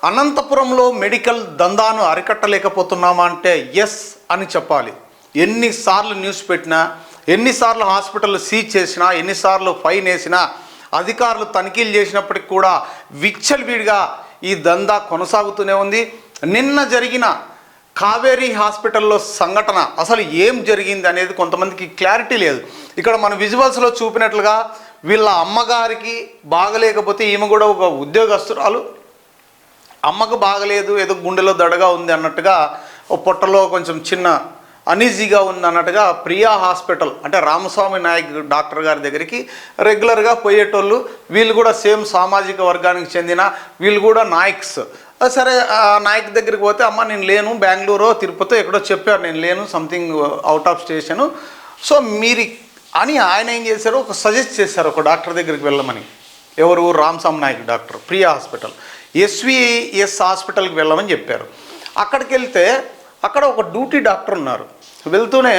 అనంతపురంలో మెడికల్ దందాను అరికట్టలేకపోతున్నామా అంటే ఎస్ అని చెప్పాలి. ఎన్నిసార్లు న్యూస్ పెట్టినా, ఎన్నిసార్లు హాస్పిటల్ సీజ్ చేసినా, ఎన్నిసార్లు ఫైన్ వేసినా, అధికారులు తనిఖీలు చేసినప్పటికి కూడా విచ్చలవిడిగా ఈ దందా కొనసాగుతూనే ఉంది. నిన్న జరిగిన కావేరీ హాస్పిటల్లో సంఘటన అసలు ఏం జరిగింది అనేది కొంతమందికి క్లారిటీ లేదు. ఇక్కడ మన విజువల్స్లో చూపినట్లుగా వీళ్ళ అమ్మగారికి బాగలేకపోతే, ఈమె కూడా ఒక ఉద్యోగస్తురాలు, అమ్మకు బాగలేదు, ఏదో గుండెలో దడగా ఉంది అన్నట్టుగా, పొట్టలో కొంచెం చిన్న అనీజీగా ఉంది అన్నట్టుగా ప్రియా హాస్పిటల్ అంటే రామస్వామి నాయక్ డాక్టర్ గారి దగ్గరికి రెగ్యులర్గా పోయేటోళ్ళు. వీళ్ళు కూడా సేమ్ సామాజిక వర్గానికి చెందిన వీళ్ళు కూడా నాయక్స్. సరే, నాయక్ దగ్గరికి పోతే అమ్మ నేను లేను, బెంగళూరు తిరుపతి ఎక్కడో చెప్పారు, నేను లేను, something out of station, so మీరు అని ఆయన ఏం చేశారు, ఒక సజెస్ట్ చేశారు ఒక డాక్టర్ దగ్గరికి వెళ్ళమని. ఎవరు? Ramaswamy Nayak doctor, Priya hospital, SVS హాస్పిటల్కి వెళ్ళమని చెప్పారు. అక్కడికి వెళ్తే అక్కడ ఒక డ్యూటీ డాక్టర్ ఉన్నారు. వెళ్తూనే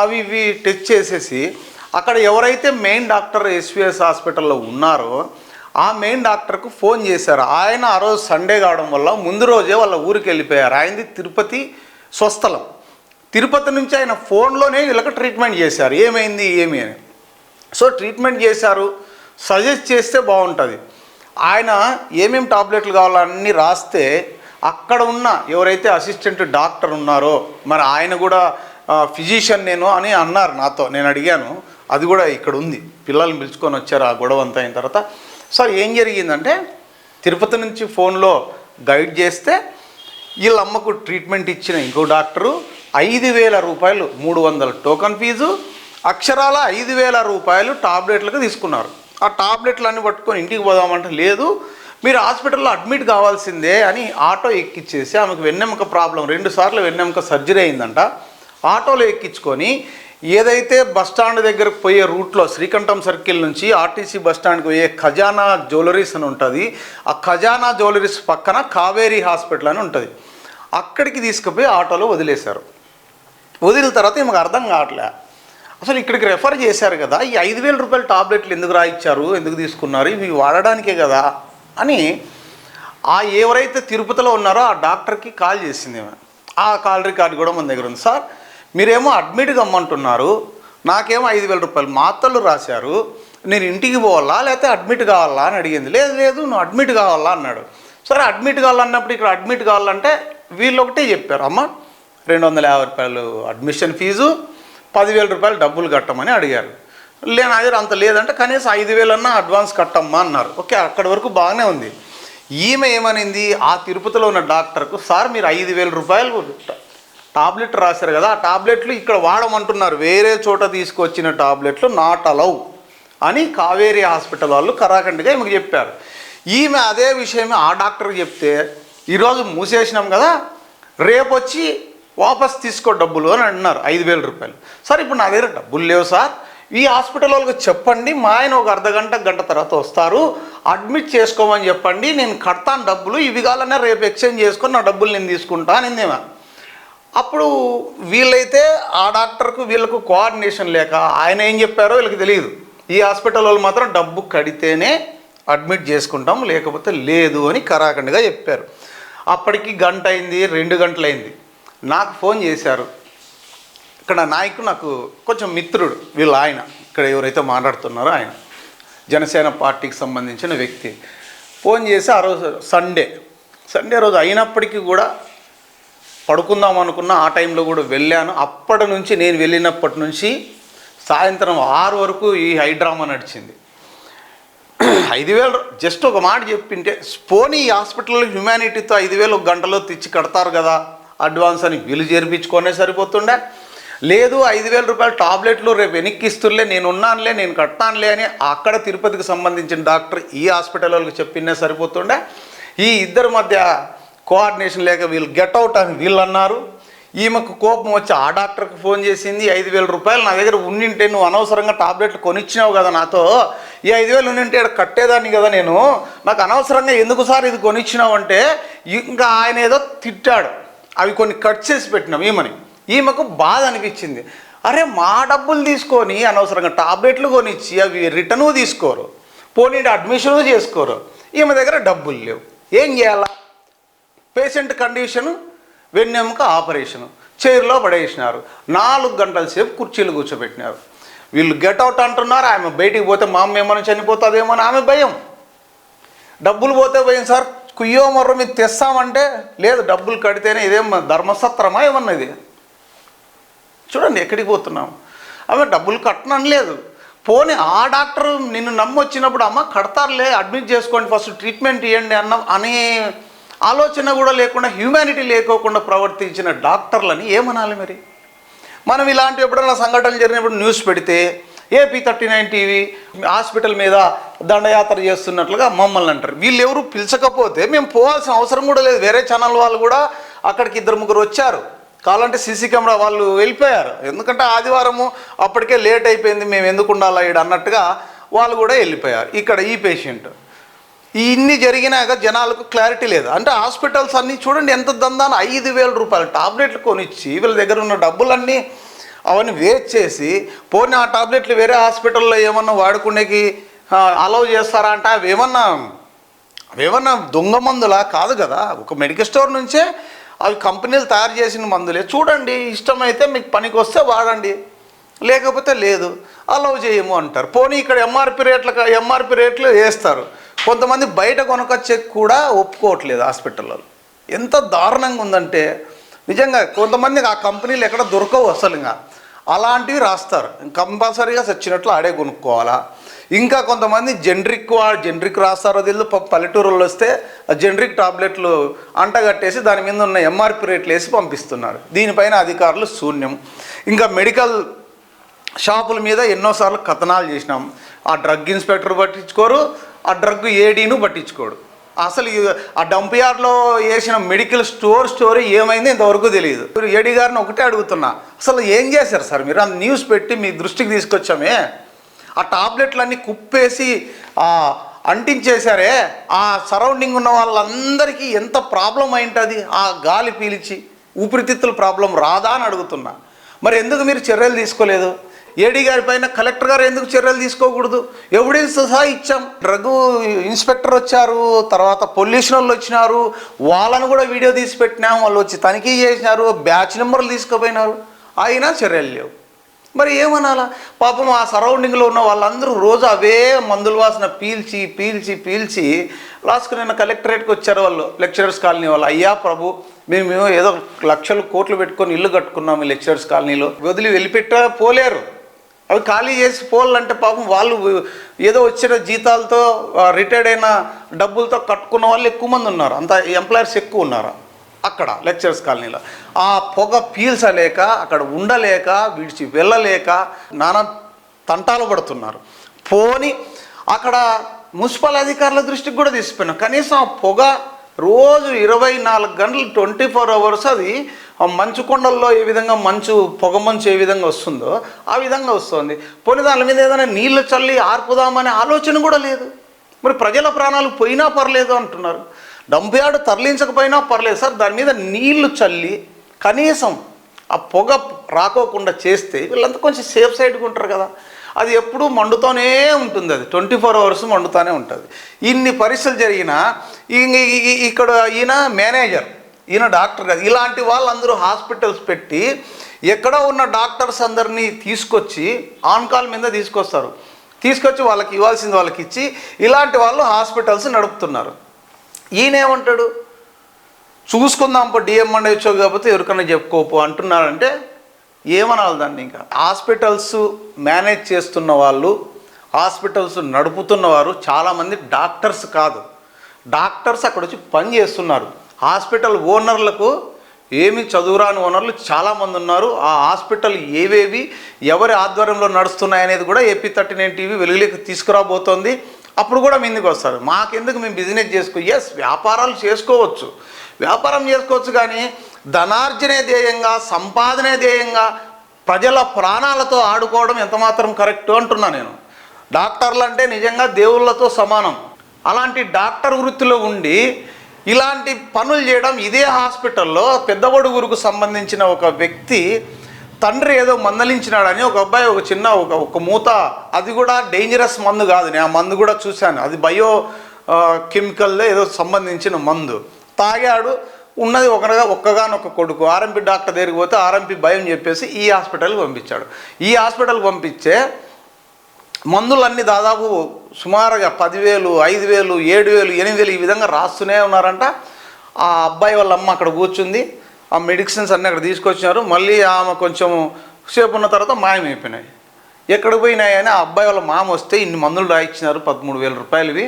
అవి ఇవి టెస్ట్ చేసేసి అక్కడ ఎవరైతే మెయిన్ డాక్టర్ ఎస్విఎస్ హాస్పిటల్లో ఉన్నారో ఆ మెయిన్ డాక్టర్కు ఫోన్ చేశారు. ఆయన ఆ రోజు సండే కావడం వల్ల ముందు రోజే వాళ్ళ ఊరికి వెళ్ళిపోయారు. ఆయనది తిరుపతి స్వస్థలం. తిరుపతి నుంచి ఆయన ఫోన్లోనే వీళ్ళకి ట్రీట్మెంట్ చేశారు, ఏమైంది ఏమి అని. సో ట్రీట్మెంట్ చేశారు, సజెస్ట్ చేస్తే బాగుంటుంది. ఆయన ఏమేమి టాబ్లెట్లు కావాలో అన్నీ రాస్తే అక్కడ ఉన్న ఎవరైతే అసిస్టెంట్ డాక్టర్ ఉన్నారో, మరి ఆయన కూడా ఫిజిషియన్ నేను అని అన్నారు నాతో. నేను అడిగాను, అది కూడా ఇక్కడ ఉంది. పిల్లల్ని పిలుచుకొని వచ్చారు ఆ గొడవ అంతా అయిన తర్వాత. సార్ ఏం జరిగిందంటే, తిరుపతి నుంచి ఫోన్లో గైడ్ చేస్తే వీళ్ళ అమ్మకు ట్రీట్మెంట్ ఇచ్చిన ఇంకో డాక్టరు 5,000 రూపాయలు, 300 టోకన్ ఫీజు, అక్షరాల 5,000 రూపాయలు టాబ్లెట్లకు తీసుకున్నారు. ఆ టాబ్లెట్లు అన్నీ పట్టుకొని ఇంటికి పోదామంటే లేదు, మీరు హాస్పిటల్లో అడ్మిట్ కావాల్సిందే అని ఆటో ఎక్కిచ్చేసి, ఆమెకు వెన్నెముక ప్రాబ్లం, 2 సార్లు వెన్నెముక సర్జరీ అయిందంట. ఆటోలో ఎక్కించుకొని ఏదైతే బస్టాండ్ దగ్గరకు పోయే రూట్లో శ్రీకంఠం సర్కిల్ నుంచి ఆర్టీసీ బస్టాండ్కి పోయే ఖజానా జ్యువెలరీస్ అని ఉంటుంది. ఆ ఖజానా జ్యువెలరీస్ పక్కన కావేరీ హాస్పిటల్ అని ఉంటుంది. అక్కడికి తీసుకుపోయి ఆటోలో వదిలేశారు. వదిలిన తర్వాత ఈమెకు అర్థం కావట్లే, అసలు ఇక్కడికి రెఫర్ చేశారు కదా, ఈ 5,000 రూపాయల టాబ్లెట్లు ఎందుకు రాయిచ్చారు, ఎందుకు తీసుకున్నారు, ఇవి వాడడానికే కదా అని ఎవరైతే తిరుపతిలో ఉన్నారో ఆ డాక్టర్కి కాల్ చేసింది. ఆ కాల్ రికార్డు కూడా మన దగ్గర ఉంది. సార్ మీరేమో అడ్మిట్ కమ్మంటున్నారు, నాకేమో 5,000 రూపాయలు మాత్రలు రాశారు, నేను ఇంటికి పోవాలా లేకపోతే అడ్మిట్ కావాలా అని అడిగింది. లేదు లేదు నువ్వు అడ్మిట్ కావాలా అన్నాడు. సరే అడ్మిట్ కావాలన్నప్పుడు ఇక్కడ అడ్మిట్ కావాలంటే వీళ్ళు ఒకటే చెప్పారు, అమ్మ 250 రూపాయలు అడ్మిషన్ ఫీజు, 10,000 రూపాయలు డబ్బులు కట్టమని అడిగారు. నా దగ్గర అంత లేదంటే కనీసం 5,000 అన్నా అడ్వాన్స్ కట్టమ్మా అన్నారు. ఓకే, అక్కడి వరకు బాగానే ఉంది. ఈమె ఏమనింది, ఆ తిరుపతిలో ఉన్న డాక్టర్కు, సార్ మీరు 5,000 రూపాయలు టాబ్లెట్ రాశారు కదా, ఆ టాబ్లెట్లు ఇక్కడ వాడమంటున్నారు, వేరే చోట తీసుకొచ్చిన టాబ్లెట్లు నాట్ అలౌ అని కావేరీ హాస్పిటల్ వాళ్ళు కరాఖండిగా ఈమెకు చెప్పారు. ఈమె అదే విషయమే ఆ డాక్టర్కి చెప్తే, ఈరోజు మూసేసినాం కదా, రేపు వచ్చి వాపస్ తీసుకో డబ్బులు అని అన్నారు, 5,000 రూపాయలు. సార్ ఇప్పుడు నా దగ్గర డబ్బులు లేవు సార్, ఈ హాస్పిటల్ వాళ్ళకి చెప్పండి, మా ఆయన ఒక గంట తర్వాత వస్తారు, అడ్మిట్ చేసుకోమని చెప్పండి, నేను కడతాను డబ్బులు, ఇవి కావాలన్నా రేపు ఎక్స్చేంజ్ చేసుకొని నా డబ్బులు నేను తీసుకుంటా అనిందేమో. అప్పుడు వీళ్ళైతే ఆ డాక్టర్కు వీళ్ళకు కోఆర్డినేషన్ లేక ఆయన ఏం చెప్పారో వీళ్ళకి తెలియదు. ఈ హాస్పిటల్ వాళ్ళు మాత్రం డబ్బు కడితేనే అడ్మిట్ చేసుకుంటాం, లేకపోతే లేదు అని కరాఖండిగా చెప్పారు. అప్పటికి గంట అయింది, 2 గంటలైంది. నాకు ఫోన్ చేశారు. ఇక్కడ నాయకు నాకు కొంచెం మిత్రుడు, వీళ్ళ ఆయన, ఇక్కడ ఎవరైతే మాట్లాడుతున్నారో ఆయన జనసేన పార్టీకి సంబంధించిన వ్యక్తి. ఫోన్ చేసి ఆ రోజు సండే రోజు అయినప్పటికీ కూడా పడుకుందాం అనుకున్న ఆ టైంలో కూడా వెళ్ళాను. అప్పటి నుంచి నేను వెళ్ళినప్పటి నుంచి సాయంత్రం 6 వరకు ఈ హైడ్రామా నడిచింది. 5,000 జస్ట్ ఒక మాట చెప్పింటే పోనీ ఈ హాస్పిటల్లో హ్యుమానిటీతో 5,000 ఒక గంటలో తెచ్చి కడతారు కదా అడ్వాన్స్ అని వీళ్ళు చేర్పించుకొనే సరిపోతుండే. లేదు 5,000 రూపాయల టాబ్లెట్లు రేపు వెనక్కిస్తులే, నేను ఉన్నానులే, నేను కట్టానులే అని అక్కడ తిరుపతికి సంబంధించిన డాక్టర్ ఈ హాస్పిటల్ వాళ్ళకి చెప్పినే సరిపోతుండే. ఈ ఇద్దరి మధ్య కోఆర్డినేషన్ లేక వీళ్ళు గెట్ అవుట్ అని వీళ్ళు అన్నారు. ఈమెకు కోపం వచ్చి ఆ డాక్టర్కి ఫోన్ చేసింది, 5,000 రూపాయలు నా దగ్గర ఉండింటే నువ్వు అనవసరంగా టాబ్లెట్లు కొనిచ్చినావు కదా నాతో, ఈ 5,000 ఉండింటే ఇక్కడ కట్టేదాన్ని కదా నేను, నాకు అనవసరంగా ఎందుకు సార్ ఇది కొనిచ్చినావు అంటే ఇంకా ఆయన ఏదో తిట్టాడు. అవి కొన్ని కట్ చేసి పెట్టినాం ఈమెని. ఈమెకు బాధ అనిపించింది, అరే మా డబ్బులు తీసుకొని అనవసరంగా టాబ్లెట్లు కొనిచ్చి అవి రిటర్ను తీసుకోరు, పోనీ అడ్మిషను చేసుకోరు, ఈమె దగ్గర డబ్బులు లేవు, ఏం చేయాలా పేషెంట్ కండిషను వెన్నెముక ఆపరేషను, చైర్లో పడేసినారు. 4 గంటల సేపు కుర్చీలు కూర్చోబెట్టినారు. వీళ్ళు గెట్అవుట్ అంటున్నారు. ఆమె బయటికి పోతే మా అమ్మ ఏమైనా చనిపోతుందేమో అని ఆమె భయం. డబ్బులు పోతే భయం సార్. కుయ్యో మర్ర మీరు తెస్తామంటే లేదు, డబ్బులు కడితేనే. ఇదేం ధర్మసత్రమా ఏమన్నా ఇది? చూడండి ఎక్కడికి పోతున్నాం. ఆమె డబ్బులు కట్టనం లేదు. పోనీ ఆ డాక్టర్ నిన్ను నమ్మొచ్చినప్పుడు అమ్మ కడతారులే, అడ్మిట్ చేసుకోండి, ఫస్ట్ ట్రీట్మెంట్ ఇవ్వండి అనే ఆలోచన కూడా లేకుండా, హ్యూమానిటీ లేకోకుండా ప్రవర్తించిన డాక్టర్లని ఏమనాలి మరి? మనం ఇలాంటి ఎప్పుడైనా సంఘటనలు జరిగినప్పుడు న్యూస్ పెడితే AP39 టీవీ హాస్పిటల్ మీద దండయాత్ర చేస్తున్నట్లుగా మమ్మల్ని అంటారు. వీళ్ళు ఎవరు పిలిచకపోతే మేము పోవాల్సిన అవసరం కూడా లేదు. వేరే ఛానల్ వాళ్ళు కూడా అక్కడికి 2-3 వచ్చారు. కావాలంటే సీసీ కెమెరా వాళ్ళు వెళ్ళిపోయారు. ఎందుకంటే ఆదివారము అప్పటికే లేట్ అయిపోయింది, మేము ఎందుకు ఉండాలా ఇక్కడ అన్నట్టుగా వాళ్ళు కూడా వెళ్ళిపోయారు. ఇక్కడ ఈ పేషెంట్ ఇన్ని జరిగినాక జనాలకు క్లారిటీ లేదు. అంటే హాస్పిటల్స్ అన్నీ చూడండి ఎంత దందాన 5,000 రూపాయలు టాబ్లెట్లు కొనిచ్చి వీళ్ళ దగ్గర ఉన్న డబ్బులన్నీ అవన్నీ వేస్ట్ చేసి, పోనీ ఆ టాబ్లెట్లు వేరే హాస్పిటల్లో ఏమన్నా వాడుకునేకి అలౌ చేస్తారా అంటే అవేమన్నా దొంగ మందులా? కాదు కదా. ఒక మెడికల్ స్టోర్ నుంచే అవి కంపెనీలు తయారు చేసిన మందులే. చూడండి, ఇష్టమైతే మీకు పనికి వస్తే వాడండి, లేకపోతే లేదు, అలౌ చేయము అంటారు. పోనీ ఇక్కడ ఎంఆర్పి రేట్లు వేస్తారు. కొంతమంది బయట కొనకొచ్చే కూడా ఒప్పుకోవట్లేదు హాస్పిటల్లో. ఎంత దారుణంగా ఉందంటే నిజంగా కొంతమంది ఆ కంపెనీలు ఎక్కడ దొరకవు అసలు. ఇంకా అలాంటివి రాస్తారు. కంపల్సరీగా చచ్చినట్లు ఆడే కొనుక్కోవాలా. ఇంకా కొంతమంది జెనరిక్ రాస్తారో తెలియదు. పల్లెటూరులో వస్తే ఆ జెనరిక్ టాబ్లెట్లు అంటగట్టేసి దాని మీద ఉన్న ఎంఆర్పి రేట్లు వేసి పంపిస్తున్నారు. దీనిపైన అధికారులు శూన్యం. ఇంకా మెడికల్ షాపుల మీద ఎన్నోసార్లు కథనాలు చేసినాం. ఆ డ్రగ్ ఇన్స్పెక్టర్ పట్టించుకోరు, ఆ డ్రగ్ ఏడీను పట్టించుకోడు. అసలు ఆ డంప్ యార్డ్లో వేసిన మెడికల్ స్టోరీ ఏమైంది ఇంతవరకు తెలియదు. ఏడీ గారిని ఒకటే అడుగుతున్నా, అసలు ఏం చేశారు సార్ మీరు? ఆ న్యూస్ పెట్టి మీ దృష్టికి తీసుకొచ్చామే, ఆ టాబ్లెట్లన్నీ కుప్పేసి అంటించేశారే, ఆ సరౌండింగ్ ఉన్న వాళ్ళందరికీ ఎంత ప్రాబ్లం అయింటుంది? ఆ గాలి పీల్చి ఊపిరితిత్తుల ప్రాబ్లం రాదా అని అడుగుతున్నా. మరి ఎందుకు మీరు చర్యలు తీసుకోలేదు? ఏడీ గారి పైన కలెక్టర్ గారు ఎందుకు చర్యలు తీసుకోకూడదు? ఎవిడెన్స్ సహా ఇచ్చాం. డ్రగ్ ఇన్స్పెక్టర్ వచ్చారు, తర్వాత పొల్యూషన్ వాళ్ళు వచ్చినారు, వాళ్ళను కూడా వీడియో తీసి పెట్టినాం. వాళ్ళు వచ్చి తనిఖీ చేసినారు, బ్యాచ్ నెంబర్లు తీసుకుపోయినారు, అయినా చర్యలు లేవు. మరి ఏమనాలా? పాపం ఆ సరౌండింగ్లో ఉన్న వాళ్ళందరూ రోజు అవే మందుల వాసన పీల్చి పీల్చి పీల్చి లాస్ట్కు నిన్న కలెక్టరేట్కి వచ్చారు వాళ్ళు, లెక్చరర్స్ కాలనీ వాళ్ళు. అయ్యా ప్రభు, మేము ఏదో లక్షలు కోట్లు పెట్టుకొని ఇల్లు కట్టుకున్నాము ఈ లెక్చరర్స్ కాలనీలో, వదిలి పోలేరు. అవి ఖాళీ చేసి పోవాలంటే పాపం వాళ్ళు ఏదో వచ్చిన జీతాలతో రిటైర్డ్ అయిన డబ్బులతో కట్టుకున్న వాళ్ళు ఎక్కువ మంది ఉన్నారు. అంత ఎంప్లాయర్స్ ఎక్కువ ఉన్నారు అక్కడ లెక్చరర్స్ కాలనీలో. ఆ పొగ పీల్చలేక, అక్కడ ఉండలేక, విడిచి వెళ్ళలేక నానా తంటాలు పడుతున్నారు. పోని అక్కడ మున్సిపల్ అధికారుల దృష్టికి కూడా తీసుకుపోయినాం. కనీసం ఆ పొగ రోజు 24 గంటలు 24 అవర్స్ అది మంచు కొండల్లో ఏ విధంగా పొగ మంచు ఏ విధంగా వస్తుందో ఆ విధంగా వస్తుంది. పోనీ దాని మీద ఏదైనా నీళ్లు చల్లి ఆర్పుదామనే ఆలోచన కూడా లేదు. మరి ప్రజల ప్రాణాలు పోయినా పర్లేదు అంటున్నారు. డంప్ యార్డ్ తరలించకపోయినా పర్లేదు సార్, దాని మీద నీళ్లు చల్లి కనీసం ఆ పొగ రాకోకుండా చేస్తే వీళ్ళంతా కొంచెం సేఫ్ సైడ్గా ఉంటారు కదా. అది ఎప్పుడూ మండుతూనే ఉంటుంది, అది 24 అవర్స్ మండుతూనే ఉంటుంది. ఇన్ని పరీక్షలు జరిగినా ఇక్కడ ఈయన మేనేజర్, ఈయన డాక్టర్ కాదు. ఇలాంటి వాళ్ళందరూ హాస్పిటల్స్ పెట్టి ఎక్కడో ఉన్న డాక్టర్స్ అందరినీ తీసుకొచ్చి ఆన్ కాల్ మీద తీసుకొచ్చి వాళ్ళకి ఇవ్వాల్సింది వాళ్ళకి ఇచ్చి ఇలాంటి వాళ్ళు హాస్పిటల్స్ నడుపుతున్నారు. ఈయనేమంటాడు, చూసుకుందాం డిఎం అంటే వచ్చో కాకపోతే ఎవరికన్నా చెప్పుకోపు అంటున్నారంటే ఏమనాలి దాన్ని? ఇంకా హాస్పిటల్స్ మేనేజ్ చేస్తున్న వాళ్ళు, హాస్పిటల్స్ నడుపుతున్నవారు చాలామంది డాక్టర్స్ కాదు. డాక్టర్స్ అక్కడ వచ్చి పని చేస్తున్నారు. హాస్పిటల్ ఓనర్లకు ఏమి చదువురాని ఓనర్లు చాలామంది ఉన్నారు. ఆ హాస్పిటల్ ఏవేవి ఎవరి ఆధ్వర్యంలో నడుస్తున్నాయనేది కూడా AP39 టీవీ వెలుగులోకి తీసుకురాబోతోంది. అప్పుడు కూడా మీందుకు వస్తారు. మాకెందుకు, మేము బిజినెస్ వ్యాపారాలు వ్యాపారం చేసుకోవచ్చు కానీ ధనార్జనే ధ్యేయంగా, సంపాదనే ధ్యేయంగా ప్రజల ప్రాణాలతో ఆడుకోవడం ఎంతమాత్రం కరెక్ట్ అంటున్నా నేను. డాక్టర్లు అంటే నిజంగా దేవుళ్ళతో సమానం. అలాంటి డాక్టర్ వృత్తిలో ఉండి ఇలాంటి పనులు చేయడం, ఇదే హాస్పిటల్లో పెద్దవడుగురుకు సంబంధించిన ఒక వ్యక్తి తండ్రి ఏదో మందలించినాడని ఒక అబ్బాయి ఒక చిన్న ఒక మూత, అది కూడా డేంజరస్ మందు కాదు, నేను ఆ మందు కూడా చూశాను, అది బయో కెమికల్లో ఏదో సంబంధించిన మందు తాగాడు. ఉన్నది ఒక్కగానొక్క కొడుకు. ఆర్ఎంపీ డాక్టర్ దగ్గరికి పోతే ఆర్ఎంపీ భయం చెప్పేసి ఈ హాస్పిటల్కి పంపించాడు. ఈ హాస్పిటల్కి పంపించే మందులన్నీ దాదాపు సుమారుగా 10,000, 5,000, 7,000, 8,000 ఈ విధంగా రాస్తూనే ఉన్నారంట. ఆ అబ్బాయి వాళ్ళ అమ్మ అక్కడ కూర్చుంది, ఆ మెడిసిన్స్ అన్నీ అక్కడ తీసుకొచ్చినారు. మళ్ళీ ఆమె కొంచెం సేపు ఉన్న తర్వాత మాయమైపోయినాయి. ఎక్కడికి పోయినాయని ఆ అబ్బాయి వాళ్ళ మామ వస్తే ఇన్ని మందులు రాయించినారు 13,000 రూపాయలవి,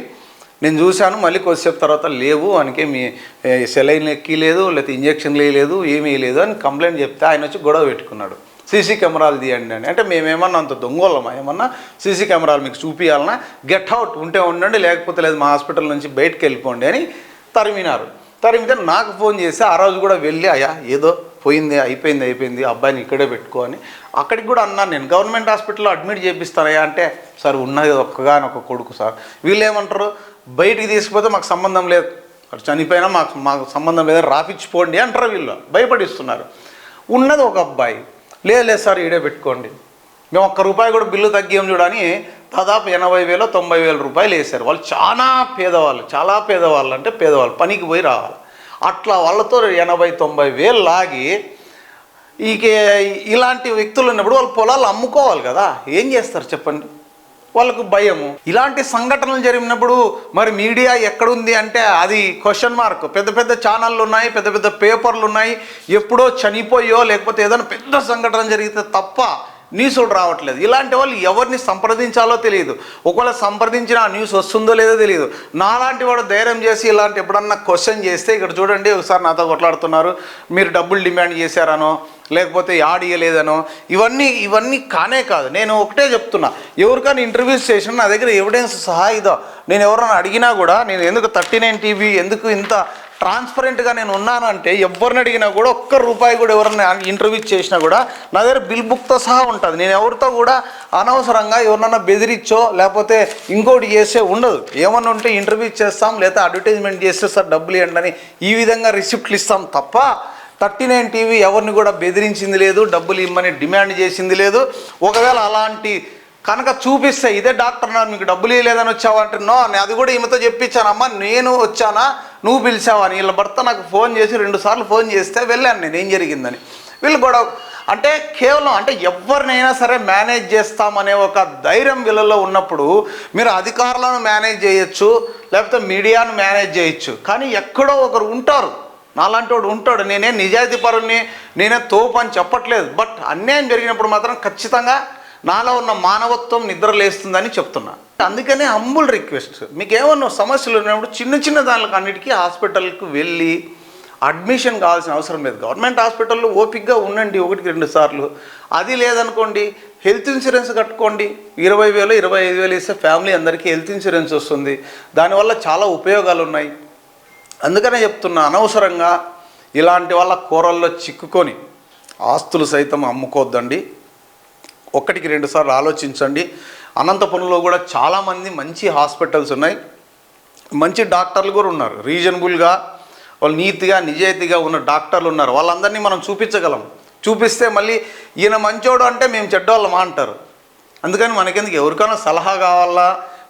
నేను చూశాను, మళ్ళీ కొద్దిసేపు తర్వాత లేవు, అనకే మీ సెలైన్ ఎక్కలేదు, లేకపోతే ఇంజక్షన్లు వేయలేదు, ఏమీ వేయలేదు అని కంప్లైంట్ చెప్తే ఆయన వచ్చి గొడవ పెట్టుకున్నాడు. సీసీ కెమెరాలు తీయండి అని. అంటే మేమేమన్నా అంత దొంగోళ్ళమా? ఏమన్నా సీసీ కెమెరాలు మీకు చూపించాలన్నా? గెట్ అవుట్, ఉంటే ఉండండి, లేకపోతే లేదు మా హాస్పిటల్ నుంచి బయటకు వెళ్ళిపోండి అని తరిమినారు. తరిమితే నాకు ఫోన్ చేసి ఆ రోజు కూడా వెళ్ళి, అయ్యా ఏదో పోయింది, అయిపోయింది, అబ్బాయిని ఇక్కడే పెట్టుకో అని అక్కడికి కూడా అన్నాను. నేను గవర్నమెంట్ హాస్పిటల్లో అడ్మిట్ చేపిస్తానయ్యా అంటే, సార్ ఉన్నది ఒక్కగానొక్క కొడుకు సార్, వీళ్ళు ఏమంటారు, బయటికి తీసుకుపోతే మాకు సంబంధం లేదు, చనిపోయినా మాకు సంబంధం లేదని రాపిచ్చిపోండి అంటారు. వీళ్ళు భయపడిస్తున్నారు. ఉన్నది ఒక అబ్బాయి, లేదు సార్ ఈడే పెట్టుకోండి, మేము ₹1 కూడా బిల్లు తగ్గాం చూడని దాదాపు 80,000, 90,000 రూపాయలు వేశారు. వాళ్ళు చాలా పేదవాళ్ళు అంటే పేదవాళ్ళు, పనికి పోయి రావాలి. అట్లా వాళ్ళతో 80,000-90,000 లాగి ఇలాంటి వ్యక్తులు ఉన్నప్పుడు వాళ్ళు పొలాలు అమ్ముకోవాలి కదా, ఏం చేస్తారు చెప్పండి? వాళ్ళకు భయము. ఇలాంటి సంఘటనలు జరిగినప్పుడు మరి మీడియా ఎక్కడుంది అంటే అది క్వశ్చన్ మార్క్. పెద్ద ఛానళ్ళు ఉన్నాయి, పెద్ద పేపర్లు ఉన్నాయి. ఎప్పుడో చనిపోయో లేకపోతే ఏదైనా పెద్ద సంఘటన జరిగితే తప్ప న్యూస్లు రావట్లేదు. ఇలాంటి వాళ్ళు ఎవరిని సంప్రదించాలో తెలియదు. ఒకవేళ సంప్రదించిన ఆ న్యూస్ వస్తుందో లేదో తెలియదు. నాలాంటి వాడు ధైర్యం చేసి ఇలాంటి ఎప్పుడన్నా క్వశ్చన్ చేస్తే, ఇక్కడ చూడండి ఒకసారి నాతో కొట్లాడుతున్నారు, మీరు డబ్బులు డిమాండ్ చేశారనో లేకపోతే యాడ్ ఇయ్యలేదనో, ఇవన్నీ కానే కాదు. నేను ఒకటే చెప్తున్నా, ఎవరికైనా ఇంటర్వ్యూస్ చేసినా నా దగ్గర ఎవిడెన్స్ సహా ఇదో. నేను ఎవరైనా అడిగినా కూడా, నేను ఎందుకు 39 టీవీ ఎందుకు ఇంత ట్రాన్స్పరెంట్గా నేను ఉన్నానంటే, ఎవరిని అడిగినా కూడా ₹1 కూడా ఎవరైనా ఇంటర్వ్యూ చేసినా కూడా నా దగ్గర బిల్ బుక్తో సహా ఉంటుంది. నేను ఎవరితో కూడా అనవసరంగా ఎవరినన్నా బెదిరించో లేకపోతే ఇంకోటి చేసే ఉండదు. ఏమన్నా ఉంటే ఇంటర్వ్యూ చేస్తాం, లేదా అడ్వర్టైజ్మెంట్ చేస్తే సార్ డబ్బులు ఇవ్వండి అని ఈ విధంగా రిసిప్ట్లు ఇస్తాం తప్ప 39 టీవీ ఎవరిని కూడా బెదిరించింది లేదు, డబ్బులు ఇమ్మని డిమాండ్ చేసింది లేదు. ఒకవేళ అలాంటి కనుక చూపిస్తే, ఇదే డాక్టర్ నాకు మీకు డబ్బులు ఇవ్వలేదని వచ్చావంటే, నో అది కూడా ఈమెతో చెప్పించానమ్మా, నేను వచ్చానా నువ్వు పిలిచావా అని. వీళ్ళ భర్త నాకు ఫోన్ చేసి 2 సార్లు ఫోన్ చేస్తే వెళ్ళాను నేను, ఏం జరిగిందని. వీళ్ళు గొడవ అంటే కేవలం అంటే ఎవరినైనా సరే మేనేజ్ చేస్తామనే ఒక ధైర్యం వీళ్ళలో ఉన్నప్పుడు మీరు అధికారులను మేనేజ్ చేయొచ్చు, లేకపోతే మీడియాను మేనేజ్ చేయొచ్చు, కానీ ఎక్కడో ఒకరు ఉంటారు, నాలాంటి వాడు ఉంటాడు. నేనే నిజాయితీ పరుని, నేనే తోపు అని చెప్పట్లేదు. బట్ అన్యాయం జరిగినప్పుడు మాత్రం ఖచ్చితంగా నాలో ఉన్న మానవత్వం నిద్ర లేస్తుందని చెప్తున్నా. అందుకనే హంబుల్ రిక్వెస్ట్, మీకు ఏమన్నా సమస్యలు ఉన్నప్పుడు చిన్న దానికి అన్నిటికీ హాస్పిటల్కి వెళ్ళి అడ్మిషన్ కావాల్సిన అవసరం లేదు. గవర్నమెంట్ హాస్పిటల్లో ఓపిక్గా ఉండండి 1-2 సార్లు. అది లేదనుకోండి, హెల్త్ ఇన్సూరెన్స్ కట్టుకోండి. 20,000, 25,000 ఇస్తే ఫ్యామిలీ అందరికీ హెల్త్ ఇన్సూరెన్స్ వస్తుంది. దానివల్ల చాలా ఉపయోగాలు ఉన్నాయి. అందుకనే చెప్తున్నా, అనవసరంగా ఇలాంటి వాళ్ళ కూరల్లో చిక్కుకొని ఆస్తులు సైతం అమ్ముకోవద్దండి. 1-2 సార్లు ఆలోచించండి. అనంతపురంలో కూడా చాలామంది మంచి హాస్పిటల్స్ ఉన్నాయి, మంచి డాక్టర్లు కూడా ఉన్నారు. రీజనబుల్గా వాళ్ళు నీతిగా నిజాయితీగా ఉన్న డాక్టర్లు ఉన్నారు. వాళ్ళందరినీ మనం చూపించగలం. చూపిస్తే మళ్ళీ ఈయన మంచోడు అంటే మేము చెడ్డవాళ్ళమా అంటారు. అందుకని మనకెందుకు, ఎవరికైనా సలహా కావాలా,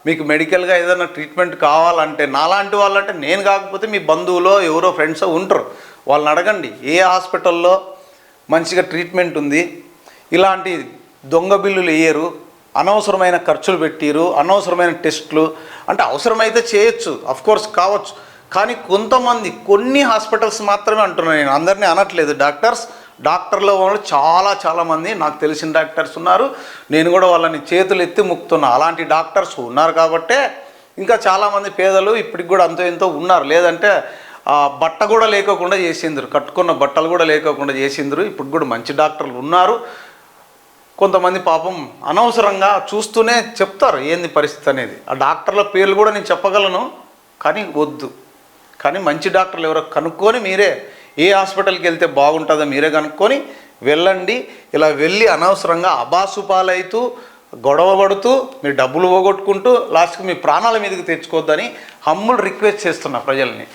మీకు మెడికల్గా ఏదైనా ట్రీట్మెంట్ కావాలంటే, నాలాంటి వాళ్ళంటే నేను కాకపోతే మీ బంధువులో ఎవరో ఫ్రెండ్స్ ఉంటారు, వాళ్ళని అడగండి ఏ హాస్పిటల్లో మంచిగా ట్రీట్మెంట్ ఉంది. ఇలాంటి దొంగ బిల్లులు వేయరు, అనవసరమైన ఖర్చులు పెట్టిరు, అనవసరమైన టెస్టులు. అంటే అవసరమైతే చేయొచ్చు, అఫ్కోర్స్ కావచ్చు, కానీ కొన్ని హాస్పిటల్స్ మాత్రమే అంటున్నాను, నేను అందరినీ అనట్లేదు. డాక్టర్లో వాళ్ళు చాలామంది నాకు తెలిసిన డాక్టర్స్ ఉన్నారు. నేను కూడా వాళ్ళని చేతులు ఎత్తి ముక్తున్నా. అలాంటి డాక్టర్స్ ఉన్నారు కాబట్టే ఇంకా చాలామంది పేదలు ఇప్పటికి కూడా అంతో ఎంతో ఉన్నారు. లేదంటే బట్ట కూడా లేకోకుండా చేసిండ్రు, కట్టుకున్న బట్టలు కూడా లేకోకుండా చేసిండ్రు. ఇప్పుడు కూడా మంచి డాక్టర్లు ఉన్నారు. కొంతమంది పాపం అనవసరంగా చూస్తూనే చెప్తారు ఏంది పరిస్థితి అనేది. ఆ డాక్టర్ల పేర్లు కూడా నేను చెప్పగలను, కానీ వద్దు. కానీ మంచి డాక్టర్లు ఎవరో కనుక్కొని మీరే ఏ హాస్పిటల్కి వెళ్తే బాగుంటుందో మీరే కనుక్కొని వెళ్ళండి. ఇలా వెళ్ళి అనవసరంగా అబాసుపాలైతూ గొడవ పడుతూ మీరు డబ్బులు పోగొట్టుకుంటూ లాస్ట్కి మీ ప్రాణాల మీదకి తెచ్చుకోవద్దని హంబుల్ రిక్వెస్ట్ చేస్తున్నా ప్రజల్ని.